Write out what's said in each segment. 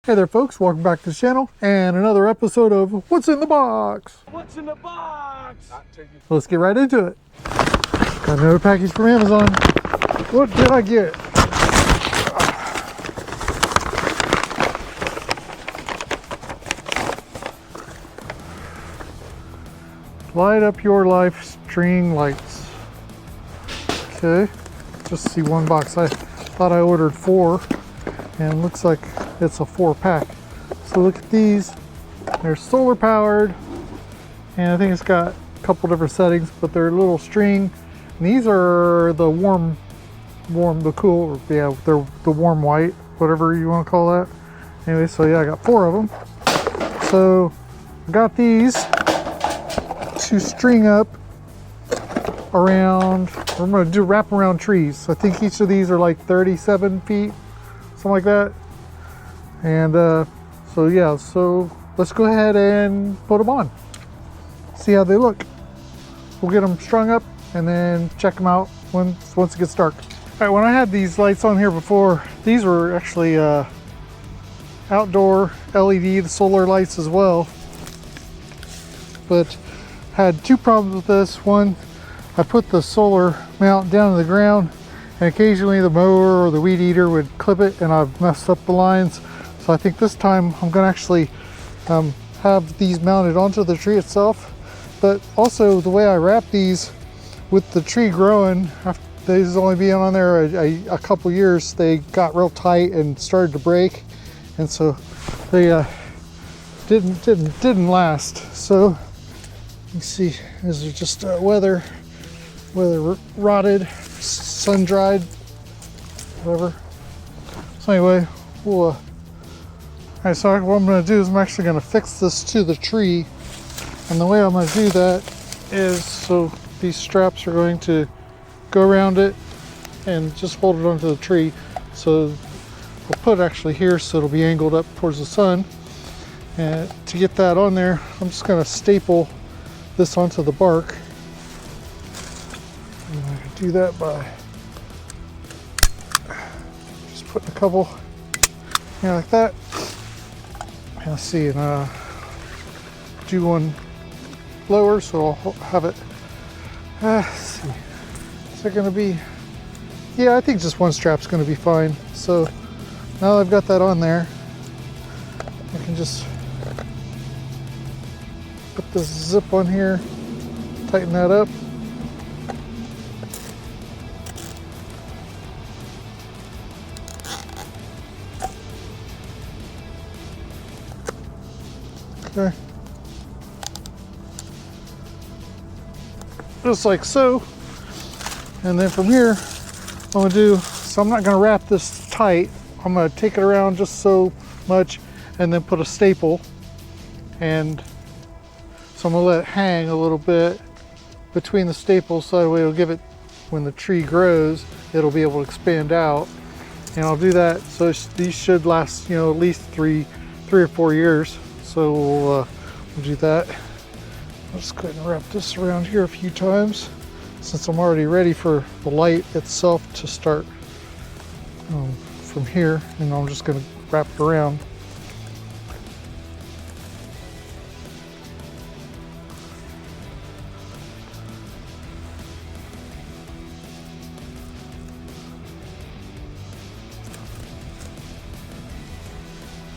Hey there folks, welcome back to the channel and another episode of What's in the Box? What's in the box? Let's get right into it. Got another package from Amazon. What did I get? Light up your life string lights. Okay, just see one box. I thought I ordered 4 and it looks like it's a 4-pack. So look at these. They're solar powered and I think it's got a couple different settings, but they're a little string. And these are the the cool, yeah, they're the warm white, whatever you want to call that. Anyway, so yeah, I got 4 of them. So I got these to string up around, I'm going to do wrap around trees. So I think each of these are like 37 feet, something like that. And so yeah, so let's go ahead and put them on, see how they look. We'll get them strung up and then check them out once it gets dark. All right, when I had these lights on here before, these were actually outdoor LED, the solar lights as well, but had 2 problems with this. One, I put the solar mount down to the ground and occasionally the mower or the weed eater would clip it and I've messed up the lines. So I think this time I'm going to actually have these mounted onto the tree itself. But also the way I wrap these with the tree growing, after these only being on there a couple years, they got real tight and started to break, and so they didn't last. So you see, these are just weather rotted, sun dried, whatever. So anyway, we'll alright, so what I'm going to do is I'm actually going to fix this to the tree, and the way I'm going to do that is, so these straps are going to go around it and just hold it onto the tree. So we'll put it actually here so it'll be angled up towards the sun, and to get that on there I'm just going to staple this onto the bark, and I can do that by just putting a couple, like that. Let's see, and do one lower, so I'll have it. Let's see, is that going to be? Yeah, I think just one strap's going to be fine. So now that I've got that on there, I can just put this zip on here, tighten that up. Okay. Just like so. And then from here, I'm going to do, so I'm not going to wrap this tight. I'm going to take it around just so much and then put a staple. And so I'm going to let it hang a little bit between the staples, so that way it'll give it, when the tree grows, it'll be able to expand out. And I'll do that, so these should last, at least three or 4 years. So we'll do that. I'll just go ahead and wrap this around here a few times, since I'm already ready for the light itself to start from here, and I'm just going to wrap it around.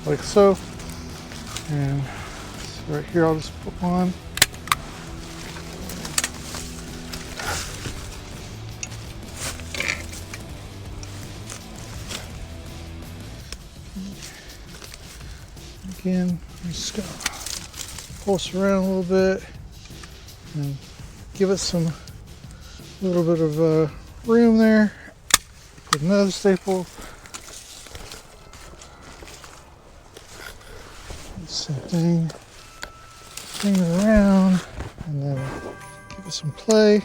Like so. And so right here I'll just put one. Again, I'm just going to pulse around a little bit and give it some little bit of room there. Put another staple. Same thing. Bring it around and then give it some play.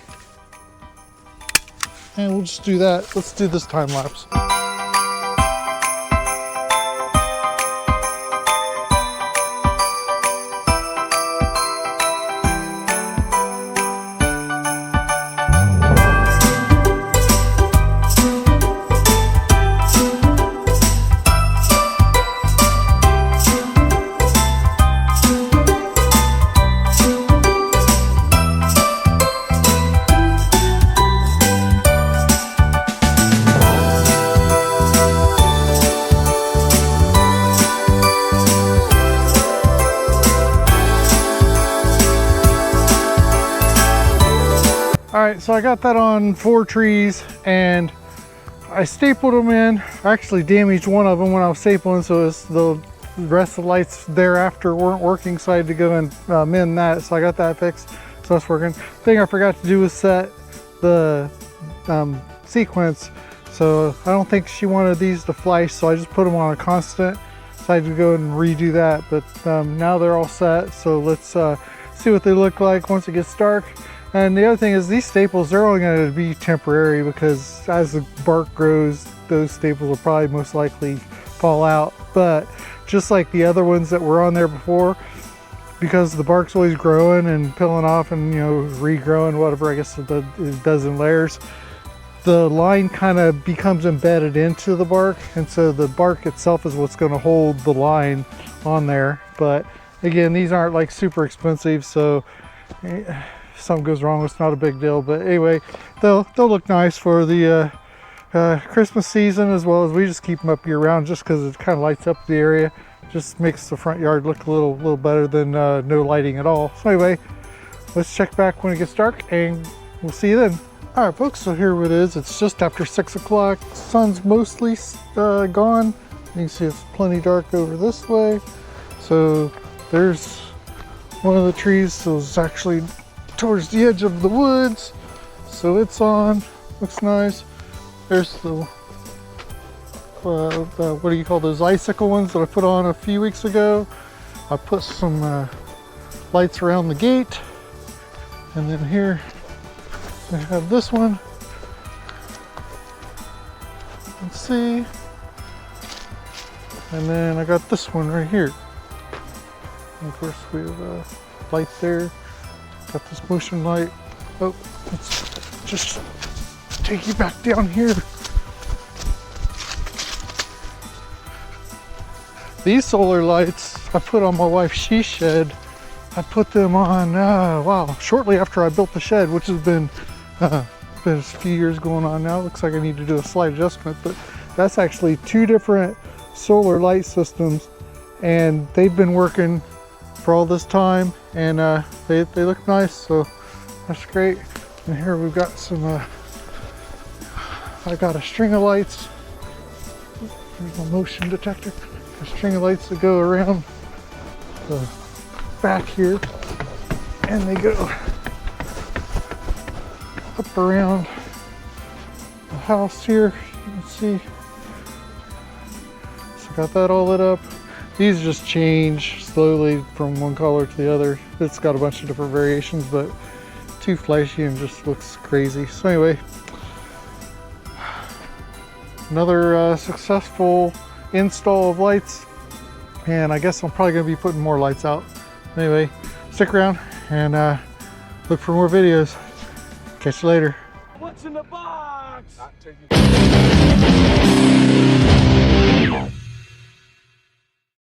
And we'll just do that. Let's do this time lapse. right, so I got that on 4 trees and I stapled them in. I actually damaged one of them when I was stapling, so the rest of the lights thereafter weren't working, so I had to go and mend that. So I got that fixed, so that's working. Thing I forgot to do was set the sequence. So I don't think she wanted these to flash, so I just put them on a constant. So I had to go and redo that, but now they're all set. So let's see what they look like once it gets dark. And the other thing is these staples, they're only going to be temporary because as the bark grows, those staples will probably most likely fall out. But just like the other ones that were on there before, because the bark's always growing and peeling off and, you know, regrowing, whatever, I guess it does in layers, the line kind of becomes embedded into the bark, and so the bark itself is what's going to hold the line on there. But again, these aren't like super expensive, so if something goes wrong, it's not a big deal. But anyway, they'll look nice for the Christmas season, as well as we just keep them up year round just because it kind of lights up the area. Just makes the front yard look a little better than no lighting at all. So anyway, let's check back when it gets dark and we'll see you then. All right, folks, so here it is. It's just after 6 o'clock. Sun's mostly gone. You can see it's plenty dark over this way. So there's one of the trees. So it's actually towards the edge of the woods. So it's on, looks nice. There's the, what do you call those icicle ones that I put on a few weeks ago. I put some lights around the gate. And then here, I have this one. Let's see. And then I got this one right here. And of course we have a light there. Got this motion light. Oh, let's just take you back down here. These solar lights I put on my wife's she shed. I put them on, wow, shortly after I built the shed, which has been a few years going on now. Looks like I need to do a slight adjustment, but that's actually 2 different solar light systems, and they've been working for all this time, and they look nice, so that's great. And here we've got some, I got a string of lights. There's my motion detector. A string of lights that go around the back here, and they go up around the house here. You can see, so got that all lit up. These just change slowly from one color to the other. It's got a bunch of different variations, but too flashy and just looks crazy. So anyway, another successful install of lights, and I guess I'm probably going to be putting more lights out. Anyway, stick around and look for more videos. Catch you later. What's in the box?